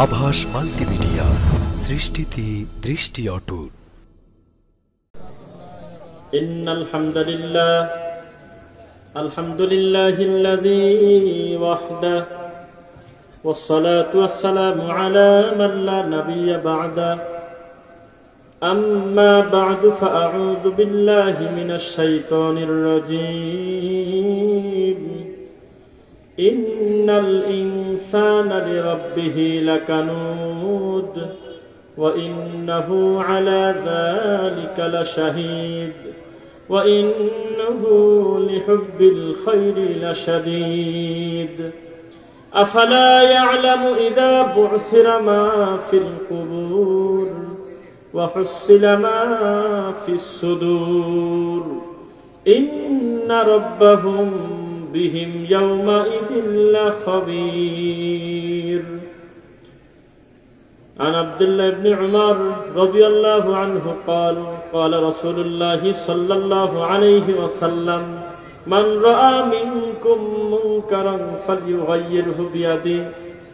আভাস মাল্টিমিডিয়া, সৃষ্টিতে দৃষ্টি অটুট। ইন্নাল হামদুলিল্লাহ আলহামদুলিল্লাহিল্লাযী ওয়াহদা ওয়াসসালাতু ওয়াসসালামু আলা মান লা নাবিয়্যা বা'দা। আম্মা বা'দু ফাআউযু বিল্লাহি মিনাশ শাইতানির রাজীম। ইন্নাল ইনসানা লিরাব্বিহি লাকানুদ ওয়া ইন্নাহু আলা যালিকা লাশাহীদ ওয়া ইন্নাহু লিহুব্বিল খায়রি লাশাদীদ। আফালা ইয়া'লামু ইযা বু'সিরা মা ফিল কুবুর ওয়া হুসিলা মা ফিস সুদুর ইন্না রাব্বাহুম বিহিম ইয়াওমাইযিন লাখাবীর। عن عبد الله بن عمر رضي الله عنه قال قال رسول الله صلى الله عليه وسلم من رأى منكم منكرا فليغيره بيده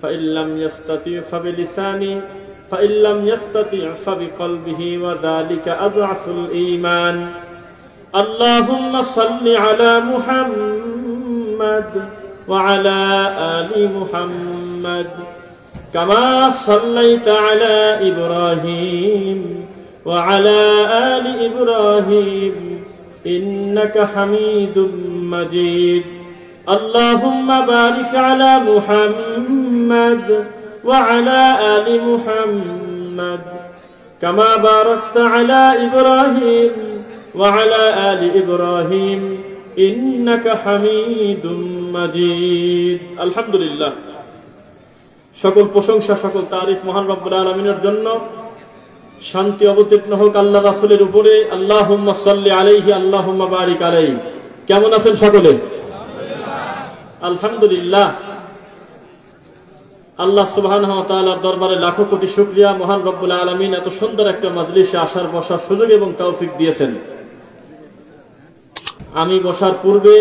فإن لم يستطع فبلسانه فإن لم يستطع فبقلبه وذلك أضعف الإيمان. اللهم صل على محمد وعلى آل محمد كما صليت على إبراهيم وعلى آل إبراهيم إنك حميد مجيد. اللهم بارك على محمد وعلى آل محمد كما باركت على إبراهيم وعلى آل إبراهيم إنك حميد مجيد. الحمد لله. সকল প্রশংসা, সকল তারিফ মহান রব্বুল আলামিনের জন্য। শান্তি অবতীর্ণ হোক আল্লাহ রাসূলের উপরে। আল্লাহুম্মা সাল্লি আলাইহি আল্লাহুম্মা বারিক আলাইহি। কেমন আছেন সকলে? আলহামদুলিল্লাহ। আল্লাহ সুবহানাহু ওয়া তাআলার দরবারে লাখো কোটি শুকরিয়া, মহান রব্বুল আলামিন এত সুন্দর একটা মাজলিসে আসার বসার সুযোগ এবং তৌফিক দিয়েছেন। আমি বসার পূর্বে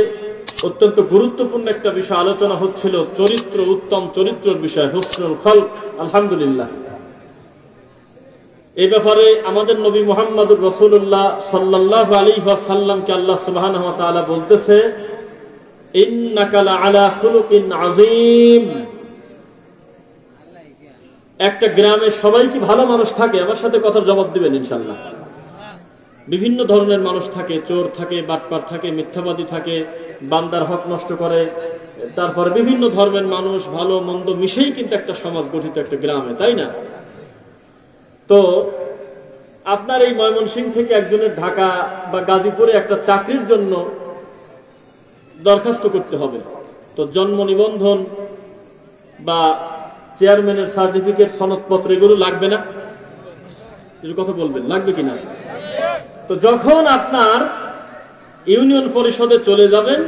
অত্যন্ত গুরুত্বপূর্ণ একটা বিষয় আলোচনা হচ্ছিল, চরিত্র, উত্তম চরিত্রের বিষয়, হুসনুল খালক। আলহামদুলিল্লাহ, এই ব্যাপারে আমাদের নবী মুহাম্মদুর রাসূলুল্লাহ সাল্লাল্লাহু আলাইহি ওয়াসাল্লামকে আল্লাহ সুবহানাহু ওয়া তাআলা বলতেছে, ইন্নাকা লাআলা খুলুকিন আযীম। একটা গ্রামে সবাই কি ভালো মানুষ থাকে? আমার সাথে কথার জবাব দিবেন ইনশাআল্লাহ। বিভিন্ন ধরনের মানুষ থাকে, চোর থাকে, বাটপার থাকে, মিথ্যাবাদী থাকে, বান্দার হক নষ্ট করে, তারপরে বিভিন্ন ধর্মের মানুষ, ভালো মন্দ মিশেই কিন্তু একটা সমাজ গঠিত একটা গ্রামে, তাই না? তো আপনার এই ময়মনসিংহ থেকে একজনের ঢাকা বা গাজীপুরে একটা চাকরির জন্য দরখাস্ত করতে হবে। তো জন্ম নিবন্ধন বা চেয়ারম্যানের সার্টিফিকেট, সনদপত্র এগুলো লাগবে না? কথা বলবেন, লাগবে কিনা? তো যখন আপনার ইউনিয়ন পরিষদে চলে যাবেন,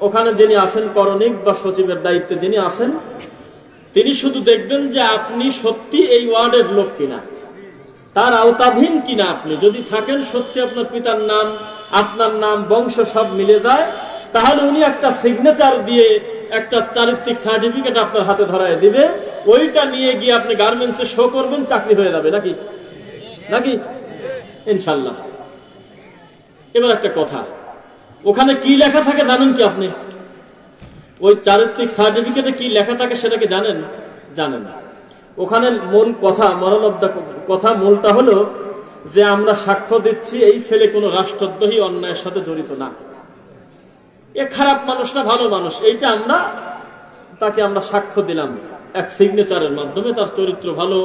ওখানে যিনি আছেন করণিক বা সচিবের দায়িত্বে যিনি আছেন, তিনি শুধু দেখবেন যে আপনি সত্যি এই ওয়ার্ডের লোক কিনা, তার আওতাধীন কিনা। আপনি যদি থাকেন সত্যি, আপনার পিতার নাম, আপনার নাম, বংশ সব মিলে যায়, তাহলে উনি একটা সিগনেচার দিয়ে একটা চারিত্রিক সার্টিফিকেট আপনার হাতে ধরায় দিবে। ওইটা নিয়ে গিয়ে আপনি গার্মেন্টসে শো করবেন, চাকরি হয়ে যাবে। নাকি নাকি ইনশাল্লাহ। এবার একটা কথা, ওখানে কি লেখা থাকে জানেন কি আপনি? ওই চারিত্রিক সার্টিফিকেটে কি লেখা থাকে সেটা কি জানেন? জানেন না। ওখানে মূল কথা, কথা মূলটা হলো যে আমরা সাক্ষ্য দিচ্ছি এই ছেলে কোনো রাষ্ট্রদ্রোহী অন্যায়ের সাথে জড়িত না, এ খারাপ মানুষ না ভালো মানুষ, এইটা তাকে আমরা সাক্ষ্য দিলাম এক সিগনেচারের মাধ্যমে। তার চরিত্র ভালো,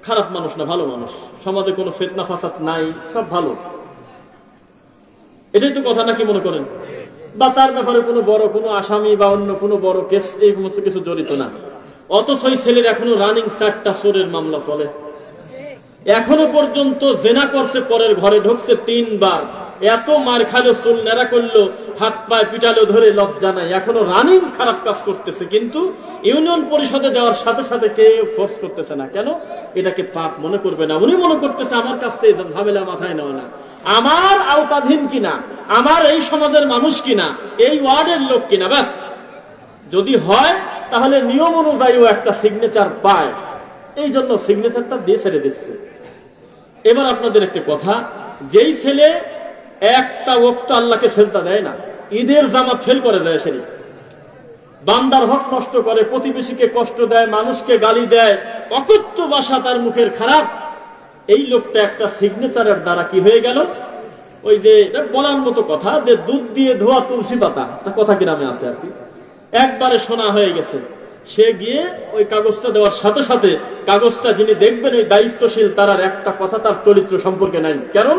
খারাপ মানুষ না ভালো মানুষ, সমাজে কোনো ফিতনা ফাসাদ নাই, সব ভালো। এটাই তো কথা, নাকি মনে করেন? বা তার ব্যাপারে কোনো বড় কোনো আসামি বা অন্য কোনো বড় কেস এই সমস্ত কিছু জড়িত না। অথচ ওই ছেলের এখনো রানিং 4টা চোরের মামলা চলে। এখনো পর্যন্ত জেনা করছে, পরের ঘরে ঢুকছে 3 বার, এত মার খাইলো, চুল নেড়া করলো, হাত পায়ে পিটালো, ধরে লজ্জা নাই, এখনো রানিং খারাপ কাজ করতেছে। কিন্তু ইউনিয়ন পরিষদে যাওয়ার সাথে সাথে কেউ ফোর্স করতেছে না। কেন? এটাকে পাপ মনে করবে না। উনি মনে করতেছে আমার কাছ থেকে ঝামেলা মাথায় নেওয়া না, আমার আওতাধীন কিনা, আমার এই সমাজের মানুষ কিনা, এই ওয়ার্ডের লোক কিনা, ব্যাস। যদি হয় তাহলে নিয়ম অনুযায়ী ও একটা সিগনেচার পায়, এই জন্য সিগনেচারটা দিয়ে ছেড়ে দিচ্ছে। এবার আপনাদের একটা কথা, যেই ছেলে একটা ওয়াক্ত আল্লাহকে সেজদা দেয় না, ঈদের জামাত ফেল করে দেয়, সে বান্দার হক নষ্ট করে, প্রতিবেশীকে কষ্ট দেয়, মানুষকে গালি দেয়, অকথ্য ভাষা তার মুখের খারাপ, এই লোকটা একটা সিগনেচারের দ্বারা কি হয়ে গেল, ওই যে এটা বলার মতো কথা যে দুধ দিয়ে ধোয়া তুলসী পাতা, তা কথা গ্রামে আছে আর কি, একবারে শোনা হয়ে গেছে। সে গিয়ে ওই কাগজটা দেওয়ার সাথে সাথে কাগজটা যিনি দেখবেন ওই দায়িত্বশীল, তার আর একটা কথা তার চরিত্র সম্পর্কে নাই, কারণ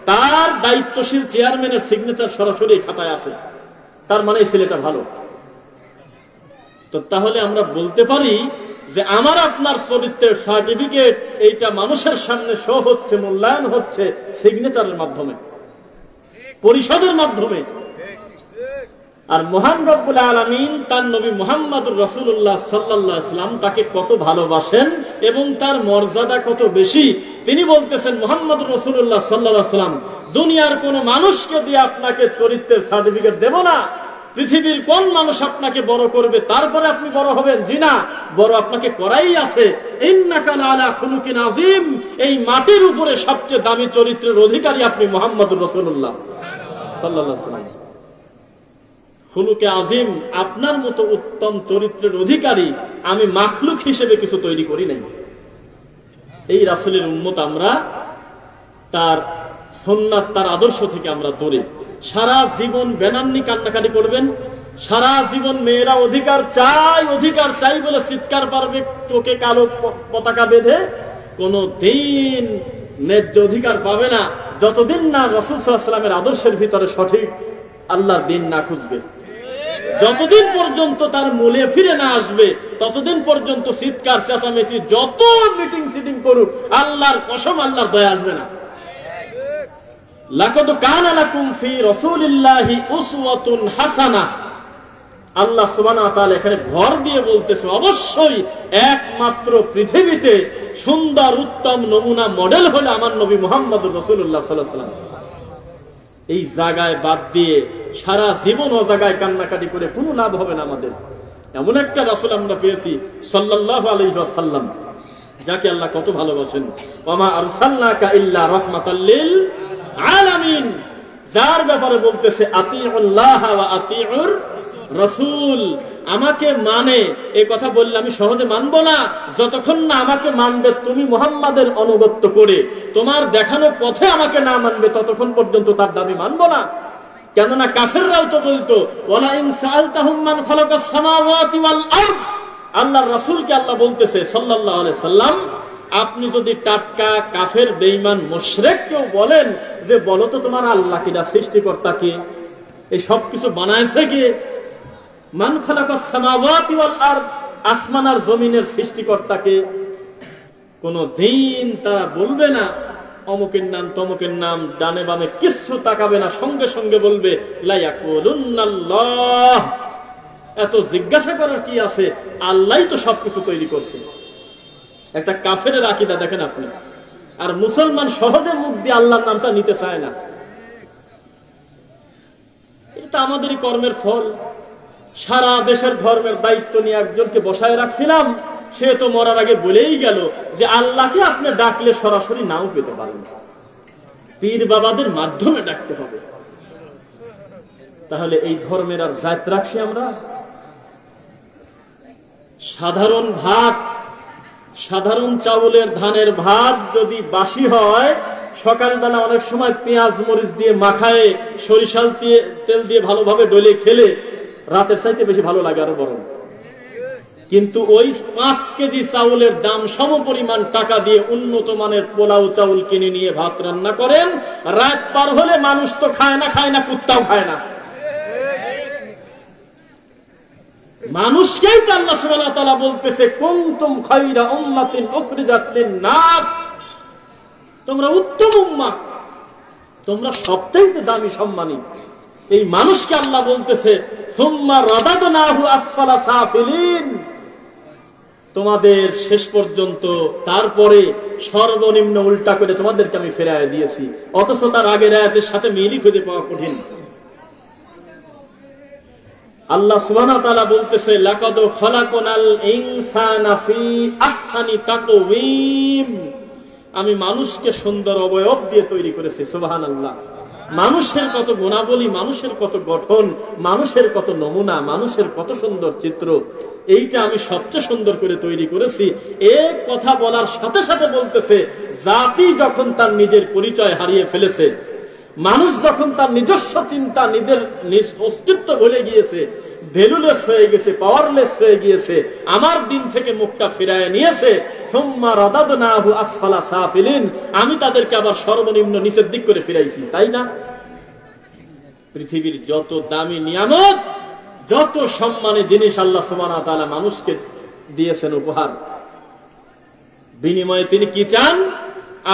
তার দায়িত্বশীল চেয়ারম্যানের সিগনেচার সরাসরি খাতায় আছে, তার মানে এই ছেলেটা ভালো। তো তাহলে আমরা বলতে পারি যে আমার আপনার চরিত্রের সার্টিফিকেট এইটা মানুষের সামনে শো হচ্ছে, মূল্যায়ন হচ্ছে সিগনেচারের মাধ্যমে, পরিষদের মাধ্যমে। আর মহান রব্বুল আলামিন তার নবী মুহাম্মদুর রাসূলুল্লাহ সাল্লাল্লাহু আলাইহি ওয়াসাল্লাম তাকে কত ভালোবাসেন এবং তার মর্যাদা কত বেশি, তিনি বলতেছেন মুহাম্মদুর রাসূলুল্লাহ সাল্লাল্লাহু আলাইহি ওয়াসাল্লাম, দুনিয়ার কোন মানুষকে দিয়ে আপনাকে চরিত্রের সার্টিফিকেট দেব না। পৃথিবীর কোন মানুষ আপনাকে বড় করবে তারপরে আপনি বড় হবেন? জি না, বড় আপনাকে করাই আছে। ইন্নাকা লাআলা খুলুকিন আযীম, এই মাটির উপরে সবচেয়ে দামি চরিত্রের অধিকারী আপনি মুহাম্মদুর রাসূলুল্লাহ সাল্লাল্লাহু আলাইহি ওয়াসাল্লাম। খুলুকে আযীম, আপনার মতো উত্তম চরিত্রের অধিকারী আমি মাখলুক হিসেবে কিছু তৈরি করি নাই। এই রাসূলের উম্মত আমরা, তার সুন্নাত, তার আদর্শ থেকে আমরা দূরে। সারা জীবন বেনান্নি কান্নাকাটি করবেন, সারা জীবন মেয়েরা অধিকার চাই বলে চিৎকার পারবে, চোখে কালো পতাকা বেঁধে, কোনো দিন ন্যায্য অধিকার পাবে না যতদিন না রাসূল সাল্লাল্লাহু আলাইহি ওয়াসাল্লামের আদর্শের ভিতরে সঠিক আল্লাহর দিন না খুঁজবে। যতদিন পর্যন্ত তার মূলে ফিরে না আসবে ততদিন পর্যন্ত চিৎকার চেঁচামেচি যত মিটিং সিটিং করুক, আল্লাহর কসম আল্লাহর দয়া আসবে না। লাকাদ কানা লাকুম ফি রাসূলিল্লাহি উসওয়াতুন হাসানাহ, আল্লাহ সুবহানাহু ওয়া তাআলা এখানে ভর দিয়ে বলতেছে অবশ্যই একমাত্র পৃথিবীতে সুন্দর উত্তম নমুনা মডেল হলো আমার নবী মুহাম্মদুর রাসূলুল্লাহ সাল্লাল্লাহু আলাইহি ওয়াসাল্লাম। এই জায়গায় বাদ দিয়ে সারা জীবন ও জায়গায় কান্নাকাটি করে কোনো লাভ হবে না আমাদের। এমন একটা রাসূল আমরা পেয়েছি সাল্লাল্লাহু আলাইহি ওয়াসাল্লাম, যাকে আল্লাহ কত ভালোবাসেন। ওয়ামা আরসালনাকা ইল্লা রাহমাতাল লিল আলামিন, যার ব্যাপারে বলতেছে আতিউল্লাহ ওয়া আতিউর রাসূল, আমাকে মানে, এই কথা বললে আমি সহজে মানবো না যতক্ষণ না আমাকে মানবে তুমি মুহাম্মাদের অনুগত্য করে, তোমার দেখানো পথে আমাকে না মানবে ততক্ষণ পর্যন্ত তার দাবি মানবো না। কেননা কাফেররাও তো বলতো ওয়ালা ইন সাআলতাহুম মান খালাকাস সামাওয়াতি ওয়াল আরদ, আল্লাহর রাসূলকে আল্লাহ বলতেছে সাল্লাল্লাহু আলাইহি সাল্লাম, আপনি যদি টাটকা কাফের বেঈমান মুশরিক কেউ বলেন যে বলো তো তোমার আল্লাহ কিনা, সৃষ্টিকর্তা কে, এই সব কিছু বানাইছে কে, মান খালাকাস সামাওয়াতি ওয়াল আরদ, আসমান আর জমিনের সৃষ্টিকর্তা কে, কোন দিন তারা বলবে না অমুকের নাম তমুকের নাম, ডানে বামে কিছু তাকাবে না, সঙ্গে সঙ্গে বলবে লা ইয়াকুলুন্নাল্লাহ। এত জিজ্ঞাসা করার কি আছে, আল্লাহই তো সবকিছু তৈরি করছে। একটা কাফেরের আকীদা দেখেন আপনি। আর মুসলমান সহজে মুখ দিয়ে আল্লাহর নামটা নিতে চায় না, এটা আমাদেরই কর্মের ফল। সারা দেশের ধর্মের দায়িত্ব নিয়ে একজনকে বসায় রাখছিলাম, সে তো মরার আগে বলেই গেল যে আল্লাহকে আপনি ডাকলে সরাসরি নাও পেতে পারেন, পীর বাবাদের মাধ্যমে ডাকতে হবে। তাহলে এই ধর্মের আর জাত রাখছি আমরা? সাধারণ ভাত, সাধারণ চাউলের ধানের ভাত যদি বাসি হয়, সকালবেলা অনেক সময় পেঁয়াজ মরিচ দিয়ে মাখায় সরিষার তেল দিয়ে ভালোভাবে ডলে খেলে রাতের চাইতে বেশি ভালো লাগে আরো বরং। কিন্তু ওই 5 কেজি চাউলের দাম সমপরিমাণ টাকা দিয়ে উন্নত মানের পোলাও চাউল কিনে নিয়ে ভাত রান্না করেন, রাত পার হলে মানুষ তো খায় না, কুত্তাও খায় না। মানুষকেই তো আল্লাহ সুবহানাহু ওয়া তাআলা বলতেছে কুনতুম খায়রা উম্মাতিন উখরিজাত লিন-নাস, তোমরা উত্তম উম্মাহ, তোমরা সবচেয়ে দামি সম্মানী। এই মানুষকে আল্লাহ বলতেছে সুম্মা রাদাদনাহু আসফালা সাফিলিন, তোমাদের শেষ পর্যন্ত তারপরে সর্বনিম্ন উল্টা করে তোমাদেরকে আমি ফেরায় দিয়েছি। অথচ তার আগের আয়াতের সাথে মিলই খুঁজে পাওয়া কঠিন। আল্লাহ সুবহানাহু ওয়া তাআলা বলতেছে লাকাদ খালাকনাল ইনসানা ফি আহসানি তাকওয়িম, আমি মানুষকে সুন্দর অবয়ব দিয়ে তৈরি করেছি। সুবহানাল্লাহ। মানুষের কত গুণাবলী, মানুষের কত গঠন, মানুষের কত নমুনা, মানুষের কত সুন্দর চিত্র, এইটা আমি সবচেয়ে সুন্দর করে তৈরি করেছি। এক কথা বলার সাথে সাথে বলতেছে জাতি যখন তার নিজের পরিচয় হারিয়ে ফেলেছে, মানুষ যখন তার নিজস্ব চিন্তা, নিজের অস্তিত্ব ভুলে গিয়েছে, ভ্যালুলেস হয়ে গেছে, পাওয়ারলেস হয়ে গিয়েছে, আমার দিন থেকে মুখটা ফিরায় নিয়েছে, সুম্মা রাদাদনাহু আসফালা সাফিলিন, আমি তাদেরকে আবার সর্বনিম্ন নিচের দিক করে ফিরাইছি, তাই না? পৃথিবীর যত দামি নিয়ামত, যত সম্মানী জিনিস আল্লাহ সুবহানাহু ওয়া তাআলা মানুষকে দিয়েছেন উপহার, বিনিময়ে তিনি কি চান?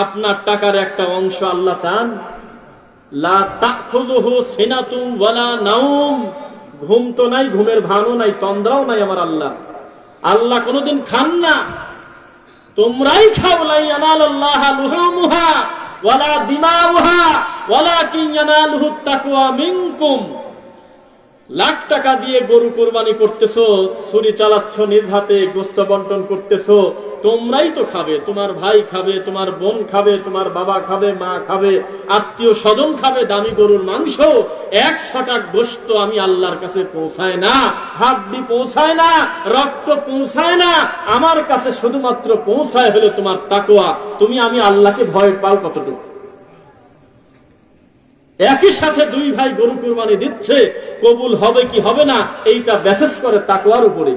আপনার টাকার একটা অংশ আল্লাহ চান। লা তাখুযুহু সিনাতুন ওয়ালা নাওম, ঘুম তো নাই, ঘুমের ভানও নাই, তন্দ্রাও নাই আমার আল্লাহ। আল্লাহ কোনোদিন খান না, তোমরাই খাও। লা ইয়ানালাল্লাহা লুহুমুহা ওয়ালা দিমাউহা ওয়ালাকিন ইয়ানালুহুত তাকওয়া মিনকুম। লাখ টাকা দিয়ে গরু কুরবানি করতেছো, ছুরি চালাচ্ছ, নিজ হাতে গোশত বন্টন করতেছো, তোমরাই তো খাবে, তোমার ভাই খাবে, তোমার বোন খাবে, তোমার বাবা খাবে, মা খাবে, আত্মীয় স্বজন খাবে দামি গরুর মাংস। 100 গোশত আমি আল্লাহর কাছে পৌঁছায় না, হাড্ডি পৌঁছায় না, রক্ত পৌঁছায় না, আমার কাছে শুধুমাত্র পৌঁছায় হলো তোমার তাকওয়া। তুমি আমি আল্লাহকে ভয় পাও কতটুকু? একই সাথে দুই ভাই গরু কুরবানি দিচ্ছে, কবুল হবে কি হবে না এইটা বেসেস করে তাকওয়ার উপরে।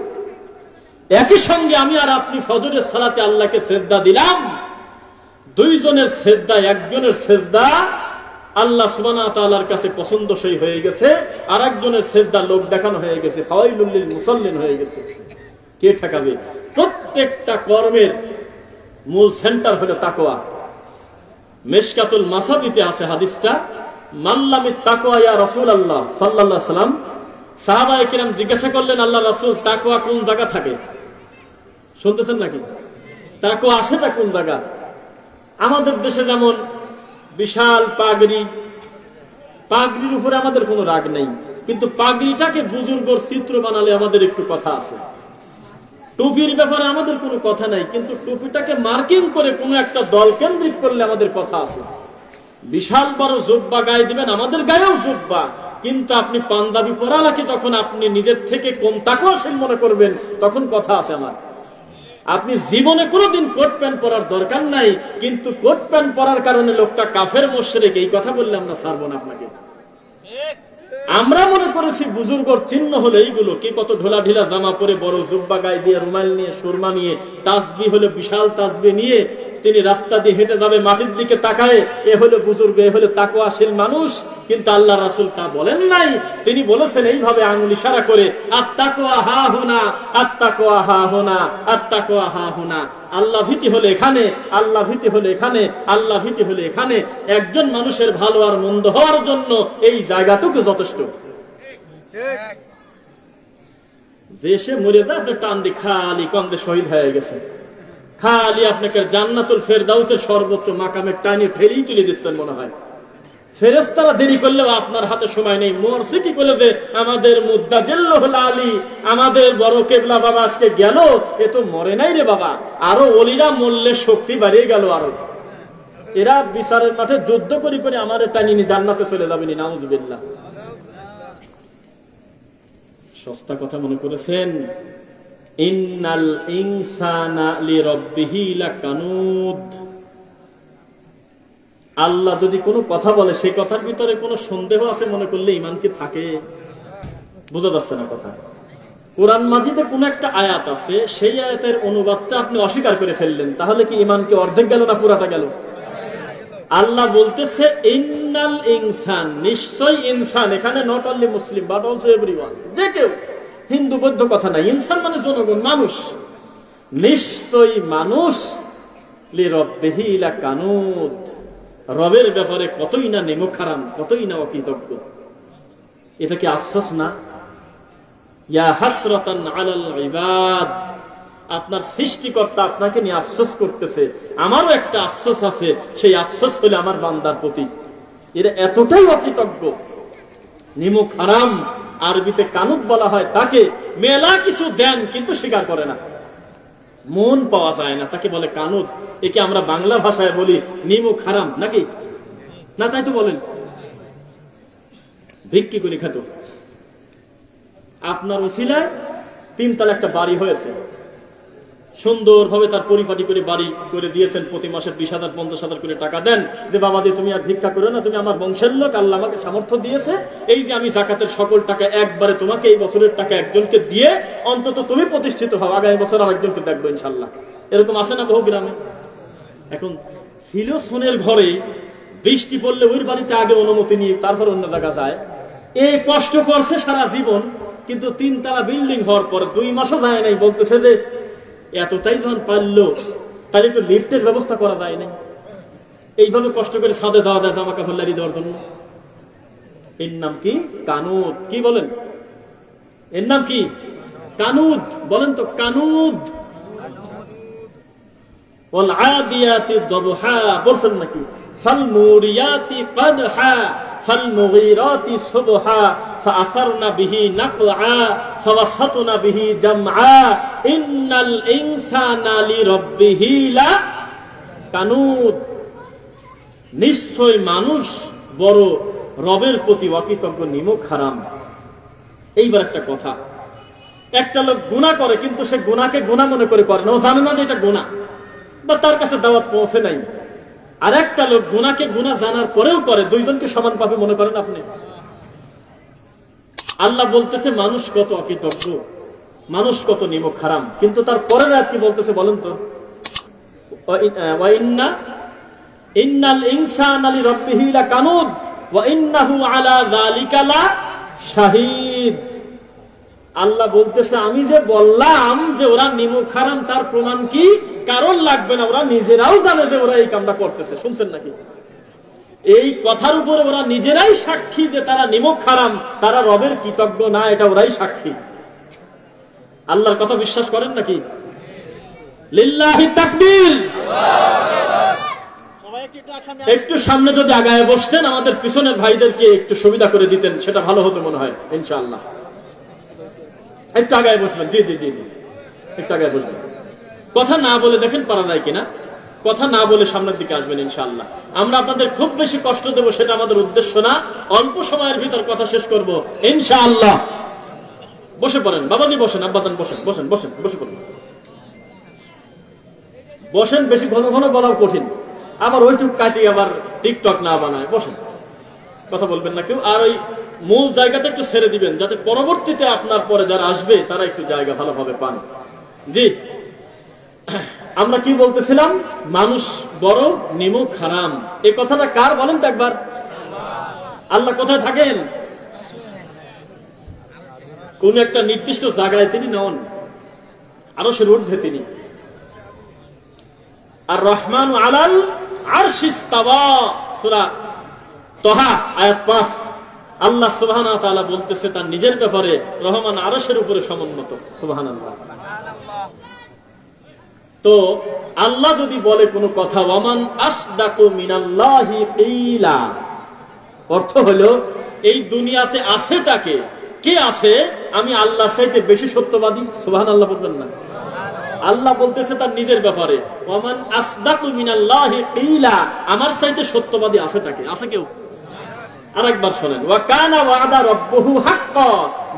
একই সঙ্গে আমি আর আপনি ফজরের সালাতে আল্লাহকে সেজদা দিলাম, দুইজনের সেজদা, একজনের সেজদা আল্লাহ সুবহানাহু ওয়া তাআলার কাছে পছন্দসই হয়ে গেছে, আর একজনের সেজদা লোক দেখানো হয়ে গেছে, ফাওয়াইলুল লিল মুসাল্লিন হয়ে গেছে। কে ঠেকাবে? প্রত্যেকটা কর্মের মূল সেন্টার হলো তাকওয়া। মিশকাতুল মাসাবিতে আছে হাদিসটা, মাল্লামিত তাকওয়া ইয়া রাসূলুল্লাহ সাল্লাল্লাহু আলাইহি সাল্লাম। সাহাবায়ে কিরাম জিজ্ঞাসা করলেন, আল্লাহ রাসূল, তাকওয়া কোন জায়গা থাকে? শুনতেছেন নাকি? তাকওয়া আছেটা কোন জায়গা? আমাদের দেশে যেমন বিশাল পাগড়ি, পাগড়ির উপরে আমাদের কোনো রাগ নেই, কিন্তু পাগড়িটাকে বুজুর্গর চিত্র বানালে আমাদের একটু কথা আছে। টুপির ব্যাপারে আমাদের কোনো কথা নাই, কিন্তু টুপিটাকে মার্কিং করে কোনো একটা দল কেন্দ্রিক করলে আমাদের কথা আছে। বিশাল বড় জুব্বা গায়ে দিবেন, আমাদের গায়েও জুব্বা, কিন্তু আপনি পাঞ্জাবি পরালাকে যখন আপনি নিজের থেকে কম তাকওয়াশীল মনে করবেন, তখন কথা আছে আমার। আপনি জীবনে কোনোদিন কোট প্যান্ট পরার দরকার নাই, কিন্তু কোট প্যান্ট পরার কারণে লোকটা কাফের মুশরিক, এই কথা বললে আমরা ছাড়বো না আপনাকে। আমরা মনে করেছি বুজুর্গর চিহ্ন হলো এইগুলো। কে কত ঢোলা ঢিলা জামা পরে, বড় জুব্বা গায়ে দিয়ে, রুমাল নিয়ে, সুরমা নিয়ে, তাসবিহ হলো বিশাল তাসবিহ নিয়ে তিনি রাস্তা দিয়ে হেঁটে যাবে, মাটির দিকে তাকায়, এ হলো বুজুর্গ, এ হলো তাকওয়াশীল মানুষ। কিন্তু আল্লাহ রাসূল তা বলেন নাই। তিনি বলেছেন এইভাবে আঙ্গুল ইশারা করে, আত-তাকওয়া হা হুনা, আত-তাকওয়া হা হুনা, আত-তাকওয়া হা হুনা। আল্লাহ ভীতি হলো এখানে, আল্লাহ ভীতি হলো এখানে, আল্লাহ ভীতি হলো এখানে। একজন মানুষের ভালো আর মন্দ হওয়ার জন্য এই জায়গাটুকু যথেষ্ট। যে সে মরে যায়, আপনি টান দিয়ে খালি কন্দে শহীদ হয়ে গেছে, খালি আপনাকে জান্নাতুল ফেরদাউসের সর্বোচ্চ মাকামে টানিয়ে ঠেলেই তুলে দিচ্ছেন মনে হয়। ফেরেশতারা দেরি করলেও আপনার হাতে সময় নেই। মরছে কি করে যে আমাদের মুদ্দাজিল্লুল আলী, আমাদের বড় কেবলা বাবা আজকে গেল, এ তো মরে নাই রে বাবা। আরো ওলিরা মরলে শক্তি বাড়িয়ে গেল আরো। এরা বিচারের মাঠে যুদ্ধ করে করে আমারে টানিয়ে জান্নাতে চলে যাবেনি, নাউজুবিল্লাহ। সস্তা কথা মনে করেছেন? ইন্নাল ইনসানা লিরাব্বিহি লাকানুদ। আল্লাহ যদি কোনো কথা বলে, সেই কথার ভিতরে কোনো সন্দেহ আছে মনে করলে ঈমান কি থাকে? বোঝা যাচ্ছে না কথা। কোরআন মাজিদে কোন একটা আয়াত আছে, সেই আয়াতের অনুবাদটা আপনি অস্বীকার করে ফেললেন, তাহলে কি ঈমান কি অর্ধেক গেল না পুরাটা গেল? আল্লাহ বলতেছে ইন্নাল ইনসান, নিশ্চয় ইনসান, এখানে not only Muslim but also everyone, যে কেউ, হিন্দু বৌদ্ধ কথা নাই, ইনসান মানে জনগণ, মানুষ। নিশ্চয় মানুষ লিরাব্বিহি লাকানুদ, রবের ব্যাপারে কতই না নেমখারাম, কতই না অকৃতজ্ঞ। এটা কি আফসোস না? ইয়া হাসরাতান আলাল ইবাদ, আপনার সৃষ্টিকর্তা আপনাকে নিয়ে আফসোস করতেছে। আমারও একটা আফসোস আছে, সেই আফসোস হলো আমার বান্দার প্রতি। এরা এতটাই অকৃতজ্ঞ, নিমুখ হারাম, আরবিতে কানুত বলা হয় তাকে মেলা কিছু দেন কিন্তু স্বীকার করে না, মন পাওয়া যায় না, তাকে বলে কানুত। একে আমরা বাংলা ভাষায় বলি নিমুখ হারাম, নাকি না? তাই তো বলেন, ভিক্ষি করে খেত। আপনার ওসিলায় 3 তলা একটা বাড়ি হয়েছে, সুন্দরভাবে তার পরিপাটি করে বাড়ি করে দিয়েছেন। প্রতি মাসে 20,000 50,000 করে টাকা দেন যে বাবা দিয়ে তুমি আর ভিক্ষা করো না, তুমি আমার বংশের লোক, আল্লাহ আমাকে সামর্থ্য দিয়েছে, এই যে আমি জাকাতের সকল টাকা একবারে তোমাকে এই বছরের টাকা একজনকে দিয়ে অন্তত তুমি প্রতিষ্ঠিত হও, আগামী বছর আর একজনকে দেখবো ইনশাল্লাহ। এরকম আছে না বহু গ্রামে? এখন ছিল সোনের ঘরে, বৃষ্টি পড়লে ওই বাড়িতে আগে অনুমতি নিয়ে তারপর অন্য জায়গা যায়। এই কষ্ট করছে সারা জীবন, কিন্তু 3 তলা বিল্ডিং হওয়ার পর 2 মাসও যায় নাই, বলতেছে যে এতটাই যখন পারলো তাহলে একটু লিফটের ব্যবস্থা করা যায় নাই। এইভাবে কষ্ট করে ছাদে যাওয়া যায় জামা কাপড় লারি দেওয়ার জন্য। এর নাম কি? কানুদ। কি বলেন? এর নাম কি? কানুদ। বলেন তো কানুদ। ওয়াল আদিয়াতি দবহা বলছেন নাকি? ফাল মুরিয়াতি কদহা ফাল মুগীরাতি সুবহা ফাআসারনা বিহি নাকআ ফাওয়াসাতনা বিহি জামআ ইন্নাল ইনসানা লিরাব্বিহি লা কানুদ। নিশ্চয় মানুষ বড় রবের প্রতি অকৃতজ্ঞ, নিমুখ হারাম। এইবার একটা কথা, একটা লোক গুনাহ করে কিন্তু সে গুনাহকে গুনাহ মনে করে না, ও জানে না যে এটা গুনাহ, বা তার কাছে দাওয়াত পৌঁছে নাই। আর একটা লোক গুনাহকে গুনাহ জানার পরেও করে, দুইজনকে সমান পাবে মনে করেন আপনি? আল্লাহ বলতেছে মানুষ কত অকৃতজ্ঞ, মানুষ কত নিমুখ হারাম, কিন্তু তার পরের আয়াত কি বলতেছে বলেন তো? ইন্নাল ইনসানা লিরাব্বিহি লাকানুদ ওয়া ইন্নাহু আলা যালিকা লা শাহীদ। আল্লাহ বলতেছে আমি যে বললাম যে ওরা নিমুখ হারাম, তার প্রমাণ কি? কারণ লাগবে না, ওরা নিজেরাও জানে যে ওরা এই কামটা করতেছে। শুনছেন নাকি? এই কথার উপরে ওরা নিজেরাই সাক্ষী যে তারা নিমুখ হারাম, তারা রবের কৃতজ্ঞ না, এটা ওরাই সাক্ষী। আল্লাহর কথা বিশ্বাস করেন নাকি? লিল্লাহি তাকবীর। একটু সামনে যদি আগায় বসতেন, আমাদের পিছনের ভাইদেরকে একটু সুবিধা করে দিতেন, সেটা ভালো হতো মনে হয় ইনশাআল্লাহ। একটু আগায় বসবেন। জি জি জি জি, একটু আগায় বসবেন। কথা না বলে দেখেন পারা যায় কিনা। কথা না বলে সামনের দিকে আসবেন ইনশাআল্লাহ। আমরা আপনাদের খুব বেশি কষ্ট দেব সেটা আমাদের উদ্দেশ্য না, অল্প সময়ের ভিতর কথা শেষ করব ইনশাআল্লাহ। বসে পড়েন বাবাজি, বসেন, আব্বাজান বসেন, বসেন বসেন, বসে পড়েন, বসেন। বেশি ঘন ঘন বলাও কঠিন, আবার ওইটুক কাটি আবার টিকটক না বানায়। বসেন, কথা বলবেন না কেউ। আর ওই মূল জায়গাটা একটু ছেড়ে দিবেন, যাতে পরবর্তীতে আপনার পরে যারা আসবে তারা একটু জায়গা ভালোভাবে পান। জি, আমরা কি বলতেছিলাম? মানুষ বড় নিমুখ হারাম। এই কথাটা কার বলেন তো একবার? আল্লাহ কোথায় থাকেন? কোন একটা নির্দিষ্ট জায়গায় তিনি নন, আরশের ঊর্ধ্বে তিনি। আর রহমান আলাল আরশি ইস্তাওয়া, সূরা তাহা আয়াত 5। আল্লাহ সুবহানাহু ওয়া তাআলা বলতেছে তার নিজের ব্যাপারে, রহমান আরশের উপরে সমুন্নত। সুবহানাল্লাহ। তো আল্লাহ যদি বলে কোনো কথা, ওয়ামান আসদাকু মিনাল্লাহি কিলা, অর্থ হলো এই দুনিয়াতে আছেটাকে, কে আছে? আমি আল্লাহর চাইতে বেশি সত্যবাদী। সুবহানাল্লাহ বলবেন না? আল্লাহ বলতেছে তার নিজের ব্যাপারে, ওয়ামান আসদাকু মিনাল্লাহি কিলা, আমার চাইতে সত্যবাদী আছেটাকে? আছে কেউ? আরেকবার শুনেন, ওয়া কানা ওয়াদা রাব্বুহু হাক্কা।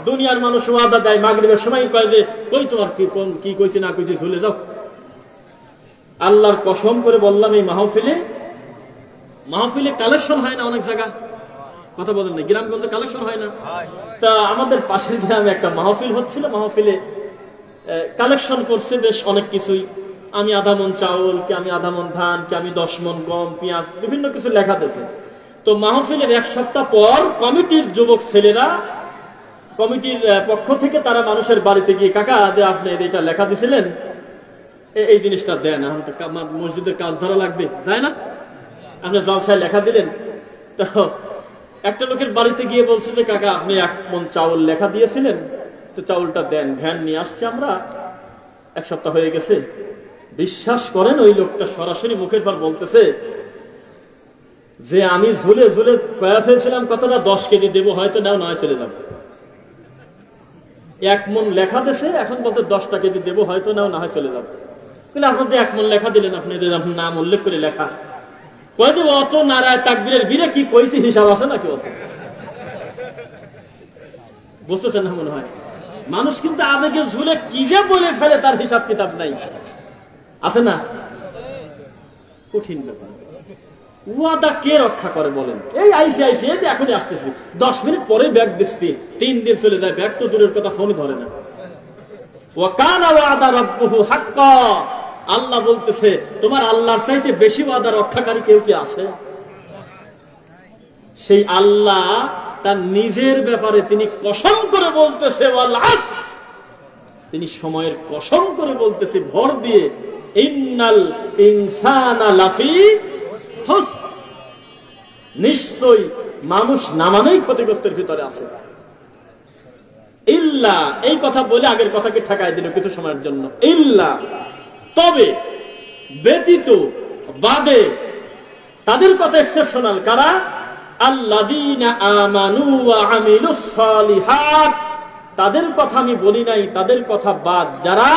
দুনিয়ার মানুষ ওয়াদা দেয়, মাগরিবের সময় কয় যে কই তোমার কি কইছি না কইছি ভুলে যাও। আল্লাহর কসম করে বললাম, এই মাহফিলে কালেকশন হয় না অনেক জায়গা, কথা বলেন না, গ্রামগঞ্জে কালেকশন হয় না। তা আমাদের পাশের গ্রামে একটা মাহফিল হচ্ছিল, মাহফিলে কালেকশন করছে বেশ অনেক কিছুই। আমি আধা মন চাউল, কে আমি আধা মন ধান, কে আমি 10 মন গম, পেঁয়াজ, বিভিন্ন কিছু লেখা দিয়েছে। তো মাহফিলের 1 সপ্তাহ পর কমিটির যুবক ছেলেরা, কমিটির পক্ষ থেকে তারা মানুষের বাড়িতে গিয়ে, কাকা আপনি এটা লেখা দিছিলেন, এই জিনিসটা দেন, এখন তো মসজিদের কাজ ধরা লাগবে, যায় না? আপনি জলসায় লেখা দিলেন। তো একটা লোকের বাড়িতে গিয়ে বলছে যে কাকা আপনি 1 মন চাউল লেখা দিয়েছিলেন, তো চাউলটা দেন, ভ্যান নিয়ে আসছি আমরা, 1 সপ্তাহ হয়ে গেছে। বিশ্বাস করেন ওই লোকটা সরাসরি মুখের পর বলতেছে যে আমি ঝুলে ঝুলে কয়া ফেলছিলাম কথাটা, 10 কেজি দেবো, হয়তো নাও নয় চলে যাবো। 1 মণ লেখা দেশে, এখন বলতে 10 কেজি দেবো, হয়তো না হয় চলে যাবে। কিন্তু আপনাদের 1 মণ লেখা দিলেন, আপনাদের নাম উল্লেখ করে লেখা, কয়ে অত নারায় তাকবীরের ভিড়ে কি কইছি হিসাব আছে নাকি? অত বুঝতেছেন না মনে হয়? মানুষ কিন্তু আবেগে ঝুলে কি যে বলে ফেলে তার হিসাব কিতাব নাই, আছে না? কঠিন ব্যাপার। ওয়াদা কে রক্ষা করে বলেন? এই আইসি এখনই আসতেছি, 10 মিনিট পরে ব্যাগ দিচ্ছি, 3 দিন চলে যায়, ব্যাগ তো দূরের কথা, ফোন ধরে না। ওয়া কানা ওয়াদা রাব্বুহু হাক্কা, আল্লাহ বলতেছে তোমার আল্লাহর চাইতে বেশি ওয়াদা রক্ষাকারী কেউ কি আছে? সেই আল্লাহ তার নিজের ব্যাপারে তিনি কসম করে বলতেছে, ওয়াল আসর, তিনি সময়ের কসম করে বলতেছে ভর দিয়ে, ইন্নাল ইনসানা লাফি খুসর, নিশ্চয়ই মানুষ নামানেই ক্ষতিগ্রস্তের ভিতরে আছে। ইল্লা, এই কথা বলে আগের কথাকে ঠেকায় দিল কিছু সময়ের জন্য। ইল্লা, তবে, ব্যতীত, বাদে, তাদের কথা এক্সেপশনাল কারা? আল্লাযীনা আমানু ওয়া আমিলুস সালিহাত, তাদের কথা আমি বলি নাই, তাদের কথা বাদ, যারা